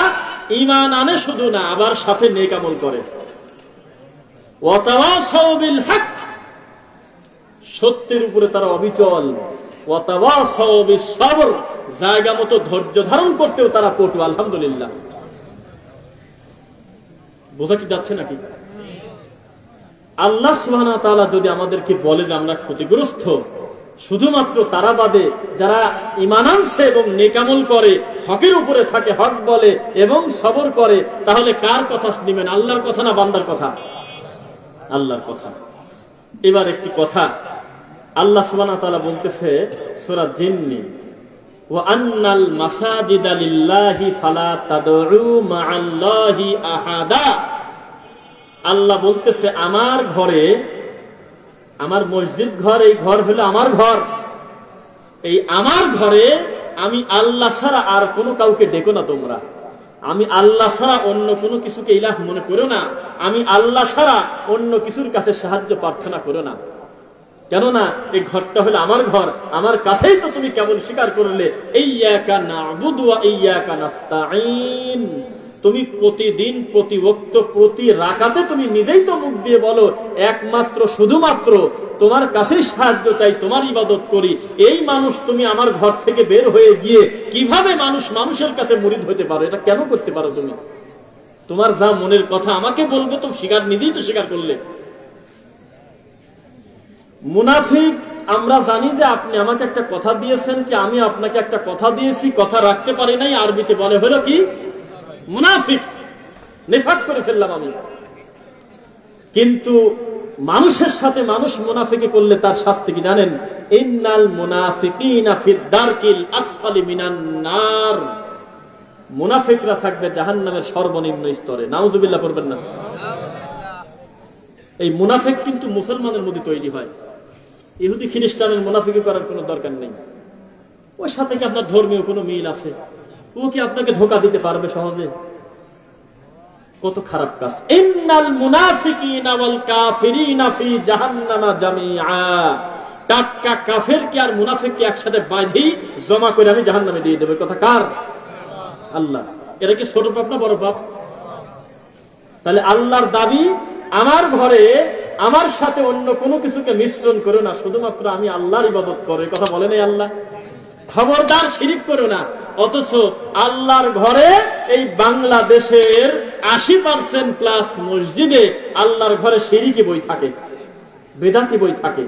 ঈমান আনে শুধু না, আবার সাথে নেক আমল করে। ওয়া তাওয়াসাউ বিল হক, সত্যের উপরে তারা অবিচল। ওয়া তাওয়াসাউ বিস সবর, জায়গা মতো ধৈর্য ধারণ করতেও তারা পটু। আলহামদুলিল্লাহ। বোঝা কি যাচ্ছে নাকি? আল্লাহ সুবহানাহু ওয়া তাআলা যদি আমাদেরকে বলে যে আমরা ক্ষতিগ্রস্ত, শুধুমাত্র তারা বাদে যারা ঈমান আনছে এবং নেক আমল করে, হকের উপরে থাকে, হক বলে এবং সবর করে, তাহলে কার কথা নেবেন? আল্লাহর কথা না বান্দার কথা? আল্লাহর কথা। এবার একটি কথা আল্লাহ সুবহানাহু ওয়া তাআলা বলতেছে সূরা জিন্নি, ওয়া আন্নাল মাসাজিদা লিল্লাহি ফালা তাদউ মা'আল্লাহি আহাদা। আল্লাহ বলতেছে আমার ঘরে, আমার মসজিদ ঘর, এই ঘর হলো আমার ঘর, এই আমার ঘরে আমি আল্লাহ ছাড়া আর কোনো কাউকে ডেকো না তোমরা। আমি আল্লাহ ছাড়া অন্য কোনো কিছুকে ইলাহ মনে করো না, আমি আল্লাহ ছাড়া অন্য কিছুর কাছে সাহায্য প্রার্থনা করো না। কেননা এই ঘরটা হলো আমার ঘর, আমার কাছেই তো তুমি কেবল স্বীকার করলে ইয়্যাকা না'বুদু ওয়া ইয়্যাকা নাস্তাঈন। তুমি প্রতিদিন, প্রতি ওয়াক্ত, প্রতি রাকাতে তুমি নিজেই তো মুখ দিয়ে বলো একমাত্র শুধুমাত্র তোমার কাছেই সাহায্য চাই, তোমার ইবাদত করি। এই মানুষ তুমি আমার ঘর থেকে বের হয়ে গিয়ে কিভাবে মানুষের কাছে মুরিদ হতে পারো? এটা কেন করতে পারো তুমি? তোমার যা মনের কথা আমাকে বলবে, তো স্বীকার, নিজেই তো স্বীকার করলে। মুনাফিক, আমরা জানি যে আপনি আমাকে একটা কথা দিয়েছেন, কি আমি আপনাকে একটা কথা দিয়েছি, কথা রাখতে পারি নাই, আরবিতে বলে হলো কি মুনাফিক, নিফাক করে ফেললাম আমি। কিন্তু মানুষের সাথে মানুষ মুনাফিকি করলে তার শাস্তি কি জানেন? ইন্নাল মুনাফিকিনা ফিদ দারকিল আসফালি মিনান নার, মুনাফিকরা থাকবে জাহান্নামের সর্বনিম্ন স্তরে। নাউজুবিল্লাহ করবেন না। এই মুনাফিক কিন্তু মুসলমানের মধ্যে তৈরি হয়, ইহুদি খ্রিস্টানের মুনাফিকি করার কোনো দরকার নেই। ওর সাথে কি আপনার ধর্মীয় কোনো মিল আছে? ও কি আপনাকে ধোঁকা দিতে পারবে সহজে? কত খারাপ কাজ। ইন্নাল মুনাফিকিনা ওয়াল কাফিরিনা ফি জাহান্নামা জামিআ, টাটকা কাফেরকে আর মুনাফিককে একসাথে বাঁধি জমা করে আমি জাহান্নামে দিয়ে দেব। কথা কার? আল্লাহ। এরা কি ছোট পাপ না বড় পাপ? তাহলে আল্লাহর দাবি, আমার ঘরে আমার সাথে অন্য কোনো কিছুকে মিশ্রণ করো না, শুধুমাত্র আমি আল্লাহর ইবাদত করো। এই কথা বলে নাই আল্লাহ? খবরদার শিরিক করো না। অথচ আল্লাহর ঘরে, এই বাংলাদেশের 80% প্লাস মসজিদে আল্লাহর ঘরে শিরিকি বই থাকে, বেদাতি বই থাকে,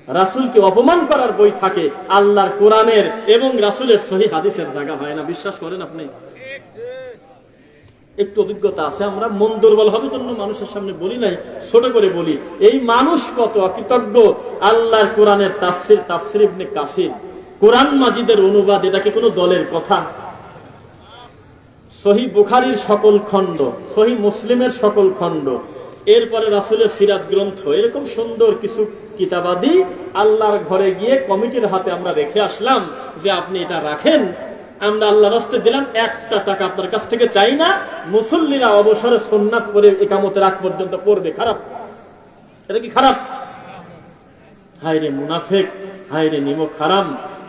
রাসূলকে অপমান করার বই থাকে, আল্লাহর কোরআনের এবং রাসূলের সহিহ হাদিসের জায়গা হয় না। বিশ্বাস করেন আপনি? একটু অভিজ্ঞতা আছে, আমরা মন দুর্বল হবে জন্য মানুষের সামনে বলি নাই, ছোট করে বলি। এই মানুষ কত অকৃতজ্ঞ। আল্লাহর কোরআনের তাফসীর ইবনে কাসির, কোরআন মাজিদের অনুবাদ, এটাকে কোনো দলের কথা? সহিহ বুখারীর সকল খণ্ড, সহিহ মুসলিমের সকল খণ্ড, এরপরে রাসূলের সিরাত গ্রন্থ, এরকম সুন্দর কিছু কিতাবাদি আল্লাহর ঘরে গিয়ে কমিটির হাতে আমরা রেখে আসলাম যে আপনি এটা রাখেন, আমরা আল্লাহর রাস্তে দিলাম, 1 টাকা আপনার কাছ থেকে চাই না। মুসল্লিরা অবসরে সুন্নাত পড়ে ইকামতের আগ পর্যন্ত পড়বে। খারাপ? এটা কি খারাপ? হায়রে মুনাফিক, হায়রে নিমক হারাম।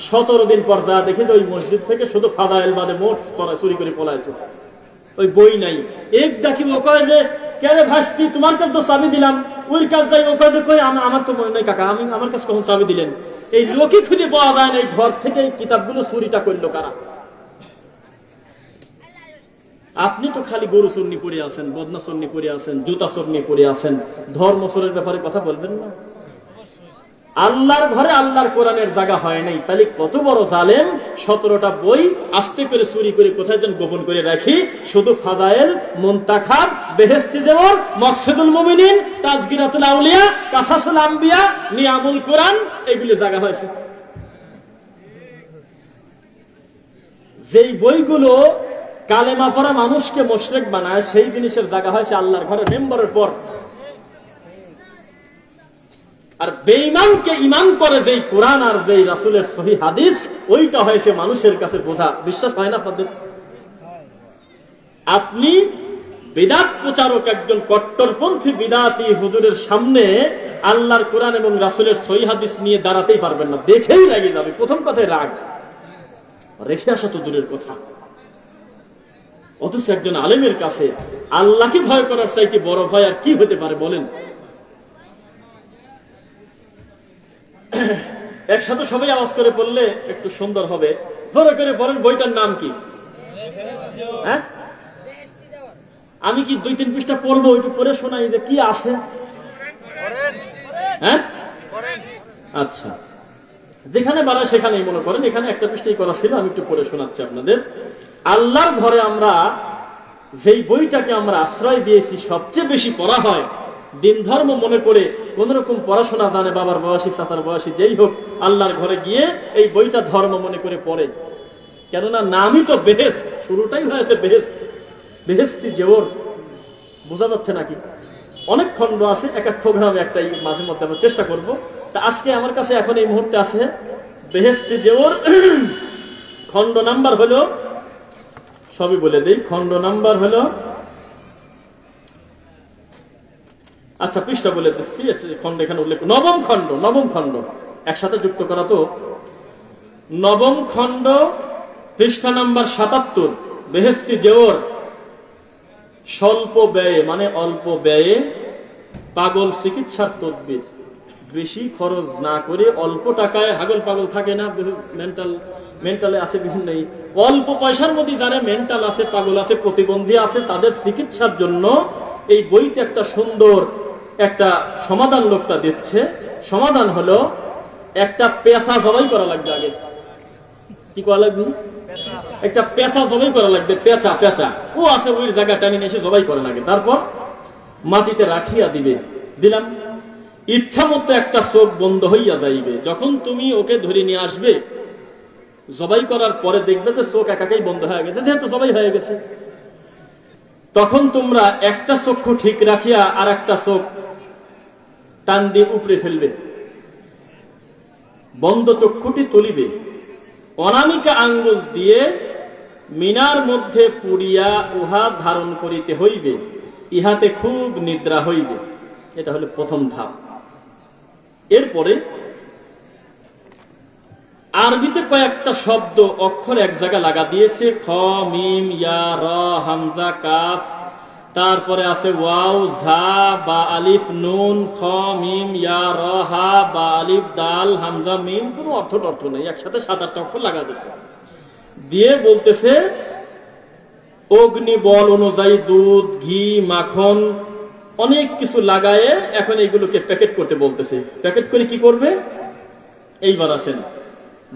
17 দিন পর যা দেখি ওই মসজিদ থেকে শুধু ফাদাইল বাদে মোট চুরি করে পলাইছে, ওই বই নাই। এক ডাকি ও কয় যে কেরে ভাসতি তোমার কাছে তো চাবি দিলাম, ওই কাজ যাই ও কয় যে কই আমার তো মনে নাই কাকা, আমি আমার কাছে কখন চাবি দিলেন? এই লোকে খুঁজে পাওয়া যায় না, এই ঘর থেকে এই কিতাবগুলো চুরিটা করলো কারা? আপনি তো খালি গরু চুন্নি পরে আছেন, বদনা চুন্নি পরে আছেন, জুতা চুন্নি পরে আছেন, ধর্ম চোরের ব্যাপারে কথা বলবেন না। আল্লাহর ঘরে আল্লাহর কোরআনের জায়গা হয় নাই, তাহলে কত বড় জালেম। 17টা বই আস্তে করে চুরি করে কোথায় যেন গোপন করে রাখি, শুধু ফাজাইল, মুনতাখাব, বেহেশতি জেবর, মকসুদুল মুমিনিন, তাজকিরাতুল আউলিয়া, কাসাসুল আম্বিয়া, নিয়ামুল কোরআন, এগুলো জায়গা হয়েছে। যেই বইগুলো কালেমা পড়া মানুষকে মুশরিক বানায়, সেই জিনিসের জায়গা হয়েছে আল্লাহর ঘরে মেম্বরের পর। আর বেঈমানকে ঈমান করে যেই কোরআন আর যেই রাসূলের সহিহ হাদিস, ওইটা হয়েছে মানুষের কাছে বোঝা। বিশ্বাস হয় না আপনাদের? আপনি বিদআত প্রচারক একজন কট্টরপন্থী বিদআতি হুজুরের সামনে আল্লাহর কোরআন এবং রাসূলের সহিহ হাদিস নিয়ে দাঁড়াতেই পারবেন না, দেখেই রেগে যাবে। প্রথম কথায় রাগ, রেখে আসা তো দূরের কথা। অথচ একজন আলেমের কাছে আল্লাহকে ভয় করার চাইতে বড় ভয় আর কি হতে পারে বলেন? একসাথে সবাই আওয়াজ করে পড়লে একটু সুন্দর হবে। জোরে করে পড়েন, বইটার নাম কি? হ্যাঁ, আমি কি 2-3 পৃষ্ঠা পড়বো? একটু পড়ে শোনাই যে কি আছে। হ্যাঁ, আচ্ছা, যেখানে বানায় সেখানেই মনে করেন। এখানে একটা পৃষ্ঠাই করা ছিল, আমি একটু পড়ে শোনাচ্ছি আপনাদের। আল্লাহর ঘরে আমরা যেই বইটাকে আমরা আশ্রয় দিয়েছি, সবচেয়ে বেশি পড়া হয় দিন ধর্ম মনে করে, কোন রকম পড়াশোনা জানে, বাবার বয়সী, চাচার বয়সী, যেই হোক, আল্লাহর ঘরে গিয়ে এই বইটা ধর্ম মনে করে পড়ে। কেননা নামই তো বেহেশত, শুরুটাই হয়েছে বেহেশত, বেহেশতি জেওর। বোঝা যাচ্ছে নাকি? অনেক খণ্ড আছে, এক এক প্রোগ্রামে একটাই মাঝে মধ্যে আমরা চেষ্টা করব। তা আজকে আমার কাছে এখন এই মুহূর্তে আছে বেহেশতি জেওর। খণ্ড নাম্বার হলো, সবই বলে দিই, খণ্ড নাম্বার হলো, আচ্ছা পৃষ্ঠা বলে দিচ্ছি, খণ্ড এখানে উল্লেখ, নবম খণ্ড, নবম খণ্ড একসাথে যুক্ত করা তো। নবম খণ্ড, পৃষ্ঠা নাম্বার 77, বেহেশতি জেওর। স্বল্প ব্যয়ে মানে অল্প ব্যয়ে পাগল চিকিৎসার তদবির, বেশি খরচ না করে অল্প টাকায়, হাগল পাগল থাকে না, মেন্টালে আছে বিভিন্ন, অল্প পয়সার মধ্যে যারা মেন্টাল আছে, পাগল আছে, প্রতিবন্ধী আছে, তাদের চিকিৎসার জন্য এই বইতে একটা সুন্দর একটা সমাধান লোকটা দিচ্ছে। সমাধান হলো, একটা পেশা জবাই করা লাগবে আগে। কি করা লাগবে? একটা পেশা জবাই করা লাগবে, পেঁচা, পেঁচা ও আছে, ওই জায়গা টানি এসে জবাই করে লাগে, তারপর মাটিতে রাখিয়া দিবে। দিলাম, ইচ্ছা মতো একটা চোখ বন্ধ হইয়া যাইবে। যখন তুমি ওকে ধরে নিয়ে আসবে, জবাই করার পরে দেখবে যে চোখ একাকেই বন্ধ হয়ে গেছে, যেহেতু জবাই হয়ে গেছে। তখন তোমরা একটা চক্ষু ঠিক রাখিয়া আর একটা চোখ টান দিয়ে উপড়ে ফেলবে, বন্ধ চক্ষুটি তুলিবে, অনামিকা আঙ্গুল দিয়ে মিনার মধ্যে পুড়িয়া উহা ধারণ করিতে হইবে, ইহাতে খুব নিদ্রা হইবে। এটা হলো প্রথম ধাপ। এরপরে আরবিতে কয়েকটা শব্দ, অক্ষর এক জায়গা লাগা দিয়েছে, খ, মিম, ইয়া, র, হামজা, কাফ, তারপরে আছে ওয়াও, ঝা, বা, আলিফ, নুন, খ, মিম, ইয়া, র, হা, বা, আলিফ, দাল, হামজা, মিম, কোনো অর্থ নেই, একসাথে 7-8টা অক্ষর লাগা দিয়েছে। দিয়ে বলতেছে অগ্নি বল অনুযায়ী দুধ, ঘি, মাখন, অনেক কিছু লাগায়ে এখন এইগুলোকে প্যাকেট করতে বলতেছে। প্যাকেট করে কি করবে? এইবার আসেন,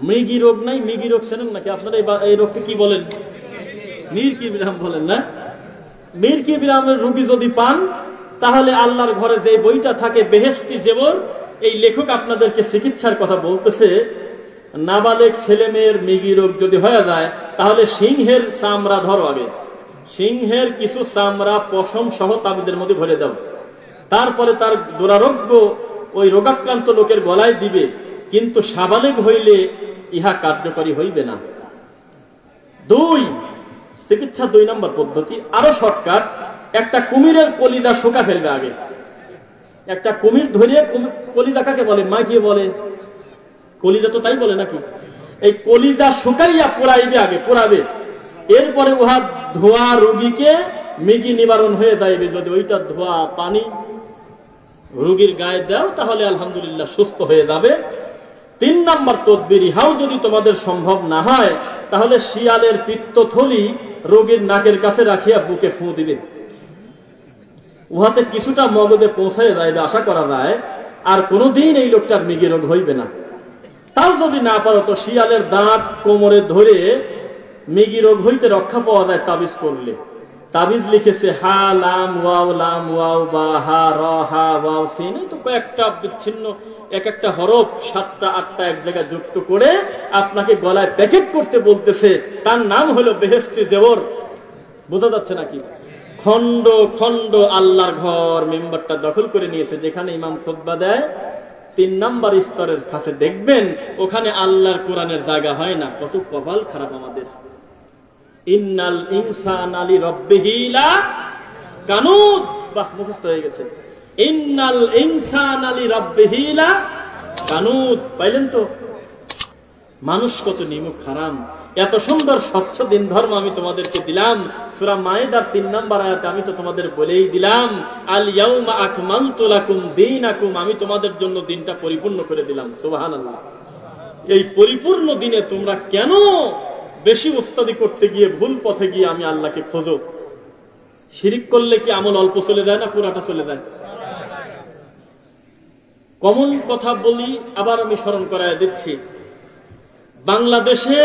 মৃগী রোগ নাই, মৃগী রোগ চেনেন নাকি আপনারা? এই রোগকে কি বলেন? মিরকি বিরাম বলেন না? মিরকি বিরামের রোগী যদি পান, তাহলে আল্লাহর ঘরে যে বইটা থাকে বেহেশতি জেবর, এই লেখক আপনাদেরকে চিকিৎসার কথা বলতেছে। নাবালেগ ছেলে মেয়ের মৃগী রোগ যদি হয়ে যায়, তাহলে সিংহের চামড়া ধরো, আগে সিংহের কিছু চামড়া পশম সহ তাবিদের মধ্যে ভরে দাও, তারপরে তার দুরারোগ্য ওই রোগাক্রান্ত লোকের গলায় দিবে, কিন্তু সাবালেগ হইলে ইহা কার্যকরী হইবে না। 2 চিকিৎসা 2 নম্বর পদ্ধতি, আরো শর্টকাট, একটা কুমিরের কলিজা শোকা ফেলবে আগে। একটা কুমির ধরিয়ে, কলিজা কাকে বলে? মাইকে বলে, কলিজা তো তাই বলে নাকি? এই কলিজা শুকাইয়া পোড়াইবে, আগে পোড়াবে, এরপরে উহা ধোয়া রোগীকে মিগি নিবারণ হয়ে যাইবে। যদি ওইটা ধোয়া পানি রোগীর গায়ে দাও তাহলে আলহামদুলিল্লাহ সুস্থ হয়ে যাবে। 3 নম্বর তদবির, ইহাও যদি তোমাদের সম্ভব না হয় তাহলে শিয়ালের পিত্তথলি রোগীর নাকের কাছে রাখিয়া বুকে ফু দিবে, উহাতে কিছুটা মগজে পৌঁছায় যাইবে, আশা করা যায় আর কোনোদিন এই লোকটার মৃগী রোগ হইবে না। তাও যদি না পারো তো শিয়ালের দাঁত কোমরে ধরে মৃগী রোগ হইতে রক্ষা পাওয়া যায় তাবিজ করলে। তাবিজ লিখেছে হা লাম ওয়াও বা হা র হা ওয়াও সিন, তো কয়েকটা বিচ্ছিন্ন এক একটা হরফ 7টা 8টা এক জায়গায় যুক্ত করে আপনাকে গলায় প্যাকেট করতে বলতেছে। তার নাম হলো বেহেশতি জেওর। বোঝা যাচ্ছে নাকি? খন্ড খন্ড আল্লাহর ঘর মেম্বারটা দখল করে নিয়েছে। যেখানে ইমাম খুতবা দেয় 3 নম্বর স্তরের কাছে দেখবেন ওখানে আল্লাহর কোরআনের জায়গা হয় না। কত কপাল খারাপ আমাদের। ইন্নাল ইনসানা লিরাব্বিহি লাকানুত, বাহ মুখস্থ হয়ে গেছে। ইন্নাল ইনসানা লিরাব্বিহি লাকানুত, পাইলেন তো? মানুষ কত নিমুখ হারাম। এত সুন্দর স্বচ্ছ দিন ধর্ম আমি তোমাদেরকে দিলাম। সূরা মায়েদার 3 নম্বর আয়াতে আমি তো তোমাদের বলেই দিলাম আল ইয়াউমা আকমালতু লাকুম দীনাকুম, আমি তোমাদের জন্য দিনটা পরিপূর্ণ করে দিলাম। সুবহানাল্লাহ। এই পরিপূর্ণ দিনে তোমরা কেন বেশি উস্তাদি করতে গিয়ে ভুল পথে গিয়ে আমি আল্লাহকে খোঁজো? শিরিক করলে কি আমল অল্প চলে যায় না পুরাটা চলে যায়? কমন কথা বলি, আবার আমি স্মরণ করায় দিচ্ছি। বাংলাদেশে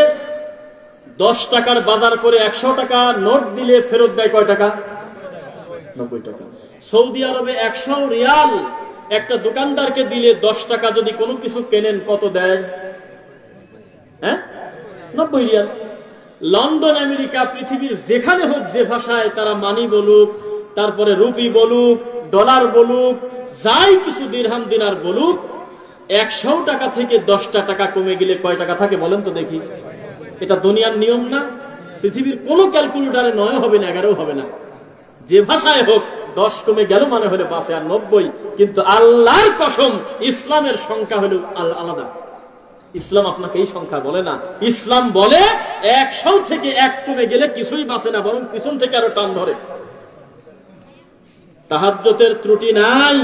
10 টাকার বাজার করে 100 টাকা নোট দিলে ফেরত দেয় কয় টাকা? 90 টাকা। সৌদি আরবে 100 রিয়াল একটা দোকানদারকে দিলে 10 টাকা যদি কোনো কিছু কেনেন কত দেয়? হ্যাঁ, 90 রিয়াল। লন্ডন, আমেরিকা, পৃথিবীর যেখানে হোক, যে ভাষায় তারা মানি বলুক, তারপরে রুপি বলুক, ডলার বলুক, যাই কিছু দিরহাম দিনার বলুক, 100 টাকা থেকে 10টা টাকা কমে গেলে কয় টাকা থাকে বলেন তো দেখি? এটা দুনিয়ার নিয়ম না? পৃথিবীর কোনো ক্যালকুলেটারে 9 হবে না, 11 হবে না। যে ভাষায় হোক 10 কমে গেল মানে হলো 5 আর 90। কিন্তু আল্লাহর কসম ইসলামের সংখ্যা হলো আলাদা। ইসলাম আপনাকে এই সংখ্যা বলে না। ইসলাম বলে 100 থেকে 1 কমে গেলে কিছুই বাঁচে না, বরং পিছন থেকে আরো টান ধরে। তাহাজ্জুদের ত্রুটি নাই।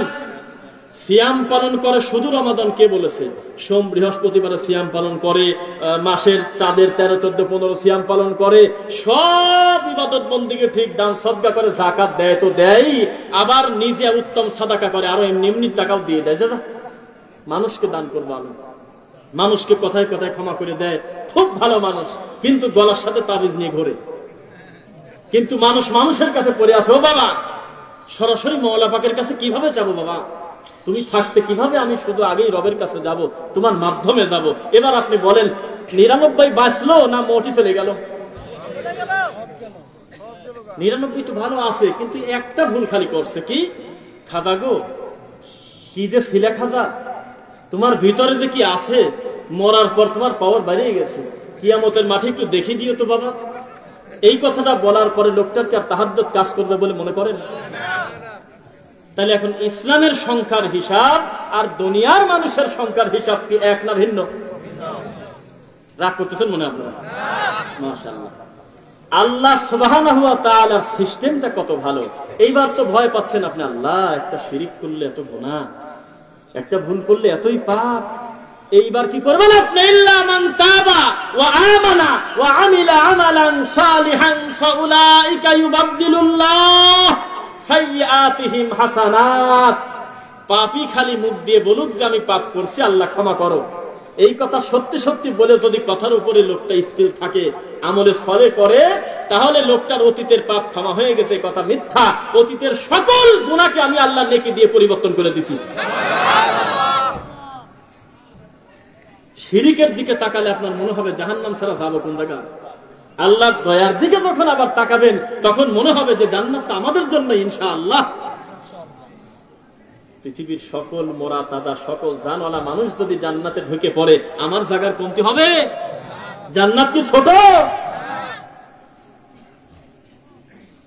সিয়াম পালন করে শুধু রমাদান কে বলেছে? সোম বৃহস্পতিবারে সিয়াম পালন করে, মাসের চাঁদের 13, 14, 15 সিয়াম পালন করে, সব ইবাদত বন্দিকে ঠিক দান সদকা করে, যাকাত দেয় তো দেয়, আবার নিজে উত্তম সাদাকা করে, আরো এমনি এমনি টাকাও দিয়ে দেয়। যা মানুষকে দান করবো আমি, মানুষকে কথায় কথায় ক্ষমা করে দেয়, খুব ভালো মানুষ, কিন্তু গলার সাথে তাবিজ নিয়ে ঘোরে। কিন্তু মানুষ মানুষের কাছে পড়ে আসে, ও বাবা সরাসরি মওলা পাকের কাছে কিভাবে যাবো বাবা? তুমি থাকতে কিভাবে আমি শুধু আগেই রবের কাছে যাব, তোমার মাধ্যমে যাব। এবার আপনি বলেন 99 বাঁচলো না মোটি চলে গেল? 99 তো ভালো আছে, কিন্তু একটা ভুল খালি করছে। কি? খাজা গো, কি যে ছিলে খাজা, তোমার ভিতরে যে কি আছে, মরার পর তোমার পাওয়ার বাড়িয়ে গেছে, কিয়ামতের মাঠে একটু দেখে দিও তো বাবা। এই কথাটা বলার পরে লোকটার কি আর তাহাজ্জুদ কাজ করবে বলে মনে করেন? তাহলে এখন ইসলামের সংখ্যার হিসাব আর দুনিয়ার মানুষের সংখ্যার হিসাব কি এক না ভিন্ন? রাগ করতেছেন মনে আপনারা? মাশাআল্লাহ। আল্লাহ সুবহানাহু ওয়া তাআলার সিস্টেমটা কত ভালো। এইবার তো ভয় পাচ্ছেন আপনি, আল্লাহ একটা শিরিক করলে এত গুনাহ, একটা ভুল করলে এতই পাপ, এইবার কি করবেন আপনি? ইল্লা মান তাবা ওয়া আমানা ওয়া আমিলা আমালান সালিহান ফাউলাইকা ইউবাদদিলুল্লাহ সাইয়্যাতিহিম হাসানাত। পাপী খালি মুখ দিয়ে বলুক যে আমি পাপ করছি, আল্লাহ ক্ষমা করো, এই কথা সত্যি সত্যি বলে যদি কথার উপরে লোকটা স্থির থাকে, আমলে সরে করে, তাহলে লোকটার অতীতের পাপ ক্ষমা হয়ে গেছে, কথা মিথ্যা। অতীতের সকল গুনাহকে আমি আল্লাহ নেকি দিয়ে পরিবর্তন করে দিছি। শিরিকের দিকে তাকালে আপনার মনে হবে জাহান্নাম ছাড়া যাবো কোন জায়গা? আল্লাহ দয়ার দিকে যখন আবার তাকাবেন তখন মনে হবে যে জান্নাতটা আমাদের জন্য ইনশাআল্লাহ। পৃথিবীর সকল মোরা তাজা সকল জানওয়ালা মানুষ যদি জান্নাতে ঢুকে পড়ে, আমার জায়গার কমতি হবে? জান্নাত কি ছোট?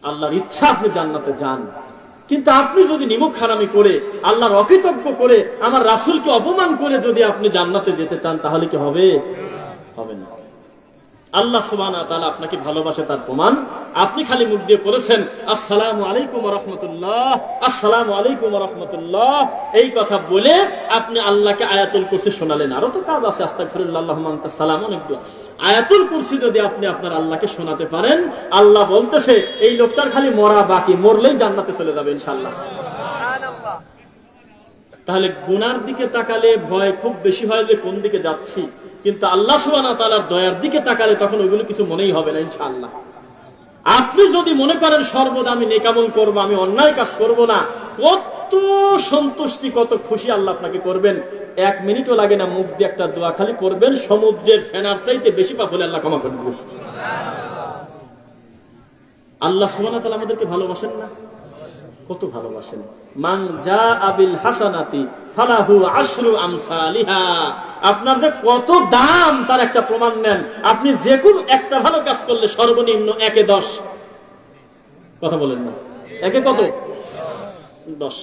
আল্লাহর ইচ্ছা আপনি জান্নাতে যান, কিন্তু আপনি যদি নিমুখ হারামি করে, আল্লাহর অকৃতজ্ঞ করে, আমার রাসূলকে অপমান করে যদি আপনি জান্নাতে যেতে চান, তাহলে কি হবে? হবে হবে না। আল্লাহ সুবহানাহু ওয়া তাআলা আপনাকে ভালোবাসে তার প্রমাণ আপনি খালি মুখ দিয়ে পড়েছেন আসসালামু আলাইকুম ওয়া রাহমাতুল্লাহ, আসসালামু আলাইকুম ওয়া রাহমাতুল্লাহ, এই কথা বলে আপনি আল্লাহকে আয়াতুল কুরসি শোনালেন। আরো তো কাজ আছে, আস্তাগফিরুল্লাহ আল্লাহুম্মা আনতাস সালাম, অনেক দোয়া। আয়াতুল কুরসি যদি আপনি আপনার আল্লাহকে শোনাতে পারেন, আল্লাহ বলতেছে এই লোকটার খালি মরা বাকি, মরলেই জান্নাতে চলে যাবে ইনশাআল্লাহ। সুবহানাল্লাহ। তাহলে গুনার দিকে তাকালে ভয় খুব বেশি হয় যে কোন দিকে যাচ্ছি, কিন্তু আল্লাহ সুবহানাহু ওয়া তাআলার দয়ার দিকে তাকালে তখন ওইগুলো কিছু মনেই হবে না ইনশাআল্লাহ। আপনি যদি মনে করেন সর্বদা আমি নেকামল করব, আমি অন্যায় কাজ করব না, কত সন্তুষ্টি কত খুশি আল্লাহ আপনাকে করবেন। 1 মিনিটও লাগে না, মুখ দিয়ে একটা দোয়া খালি পড়বেন, সমুদ্রের ফেনার চাইতে বেশি পাপ হলে আল্লাহ ক্ষমা করে দিবেন। আল্লাহ সুবহানাহু ওয়া তাআলা আমাদেরকে ভালোবাসেন না? কত ভালোবাসেন। মান জাআ বিল হাসানাতি ফালাহু আশরু আমসালিহা। আপনার যে কত দাম তার একটা প্রমাণ নেন। আপনি যে কোন একটা ভালো কাজ করলে সর্বনিম্ন 1 এ 10, কথা বলেন না, 1 এ কত? 10।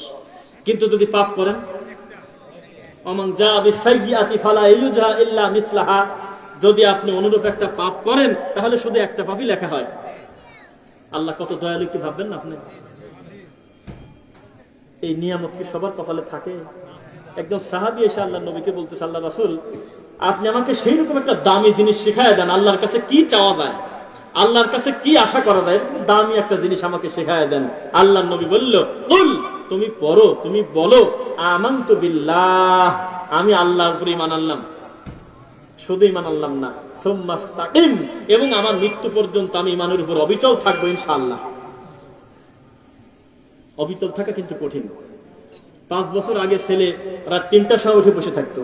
কিন্তু যদি পাপ করেন, ওমান জাআ বিসাইয়্যাতি ফালা ইউজা ইল্লা মিসলাহা, যদি আপনি অনুরূপ একটা পাপ করেন তাহলে শুধু একটা পাপই লেখা হয়। আল্লাহ কত দয়ালু একটু ভাববেন না আপনি। এই নিয়ামত কি সবার কপালে থাকে? একজন সাহাবী এসে আল্লাহর নবীকে বলতেছে, আল্লাহ রাসূল আপনি আমাকে সেই রকম একটা দামি জিনিস শিখায় দেন, আল্লাহর কাছে কি চাওয়া যায়, আল্লাহর কাছে কি আশা করা যায়, দামি একটা জিনিস আমাকে শিখায় দেন। আল্লাহর নবী বলল, কুল, তুমি পড়ো, তুমি বলো আমানতু বিল্লাহ, আমি আল্লাহর উপর ঈমান আনলাম। শুধু ঈমান আনলাম না, সুম্মাস্তাকিম, এবং আমার মৃত্যু পর্যন্ত আমি ঈমানের উপর অবিচল থাকবো ইনশাআল্লাহ। অবিচল থাকা কিন্তু কঠিন। 5 বছর আগে ছেলে রাত 3টার সময় উঠে বসে থাকতো,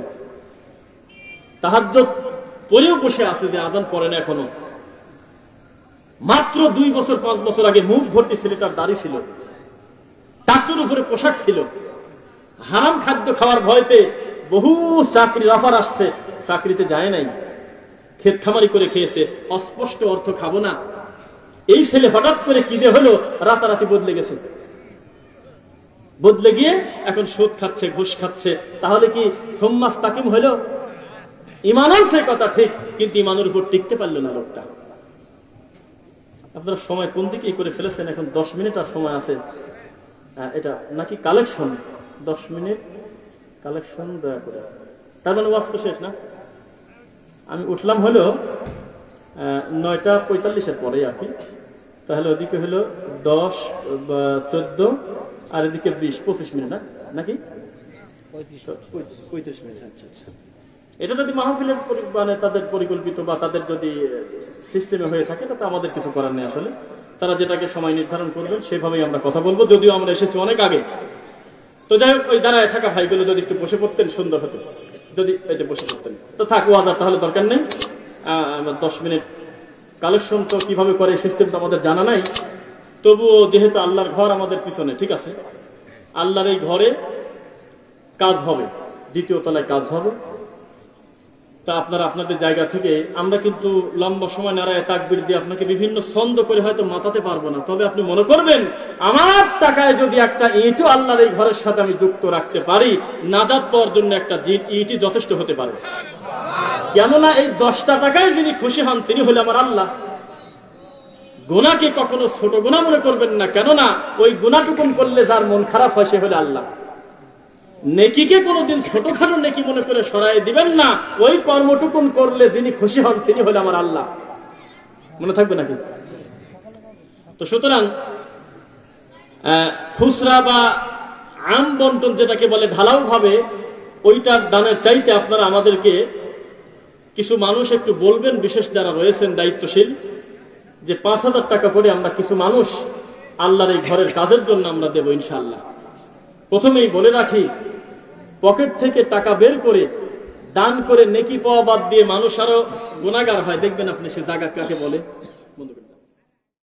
তাহাজ্জুদ পরেও বসে আছে যে আজান পড়ে না এখনো। মাত্র 2 বছর 5 বছর আগে মুখ ভর্তি ছেলেটার দাড়ি ছিল, টাকনুর উপরে পোশাক ছিল। হারাম খাদ্য খাওয়ার ভয়তে বহু চাকরির অফার আসছে, চাকরিতে যায় নাই, ক্ষেত খামারি করে খেয়েছে, অস্পষ্ট অর্থ খাবো না। এই ছেলে হঠাৎ করে কি যে হলো, রাতারাতি বদলে গেছে। বদলে গিয়ে এখন সুদ খাচ্ছে, ঘুষ খাচ্ছে। তাহলে কি সুম্মাস্তাকিম হলো? ঈমান আনছে কথা ঠিক, কিন্তু ঈমানের উপর টিকতে পারলো না লোকটা। আপনারা সময় কোন দিকে করে ফেলেছেন? এখন 10 মিনিট আর সময় আছে। এটা নাকি কালেকশন, 10 মিনিট কালেকশন দয়া করে। তার মানে ওয়াজ তো শেষ না? আমি উঠলাম হলো 9:45 পরে আর কি। তাহলে ওদিকে হলো 10, 14, আর এদিকে 20-25 মিনিট, না নাকি 35 মিনিট। আচ্ছা আচ্ছা, এটা যদি মাহফিলের মানে তাদের পরিকল্পিত বা তাদের যদি সিস্টেমে হয়ে থাকে তাতে আমাদের কিছু করার নেই। আসলে তারা যেটাকে সময় নির্ধারণ করবেন সেভাবেই আমরা কথা বলবো, যদিও আমরা এসেছি অনেক আগে। তো যাই হোক, ওই দাঁড়ায় থাকা ভাইগুলো যদি একটু বসে পড়তেন সুন্দর হতো, যদি এতে বসে পড়তেন। তো থাক, ওয়াজার তাহলে দরকার নেই। 10 মিনিট কালেকশন তো কিভাবে করে সিস্টেম তো আমাদের জানা নাই। তবুও যেহেতু আল্লাহর ঘর আমাদের পিছনে, ঠিক আছে, আল্লাহর এই ঘরে কাজ হবে, 2য় তলায় কাজ হবে। তা আপনারা আপনাদের জায়গা থেকে, আমরা কিন্তু লম্বা সময় নারায় তাকবীর দিয়ে আপনাকে বিভিন্ন ছন্দ করে হয়তো মাতাতে পারবো না, তবে আপনি মনে করবেন আমার টাকায় যদি একটা ইটও আল্লাহর এই ঘরের সাথে আমি যুক্ত রাখতে পারি, নাজাত পাওয়ার জন্য একটা ইটই যথেষ্ট হতে পারে। কেননা এই 10টা টাকায় যিনি খুশি হন তিনি হলে আমার আল্লাহ। গুনাহকে কখনো ছোট গুনাহ মনে করবেন না, কেননা ওই গুনাহটুকুন করলে যার মন খারাপ হয় সে হলে আল্লাহ। নেকিকে কোনোদিন ছোটখাটো নেকি মনে করে সরাই দিবেন না, ওই কর্মটুকুন করলে যিনি খুশি হন তিনি হলে আমার আল্লাহ। মনে থাকবে নাকি? তো সুতরাং খুচরা বা আম বন্টন যেটাকে বলে ঢালাও ভাবে, ওইটার দানের চাইতে আপনারা আমাদেরকে কিছু মানুষ একটু বলবেন, বিশেষ যারা রয়েছেন দায়িত্বশীল, যে 5,000 টাকা করে আমরা কিছু মানুষ আল্লাহর এই ঘরের কাজের জন্য আমরা দেব ইনশাআল্লাহ। প্রথমেই বলে রাখি, পকেট থেকে টাকা বের করে দান করে নেকি পাওয়া বাদ দিয়ে মানুষ আরো গুনাহগার হয়। দেখবেন আপনি সে জায়গা কাকে বলে।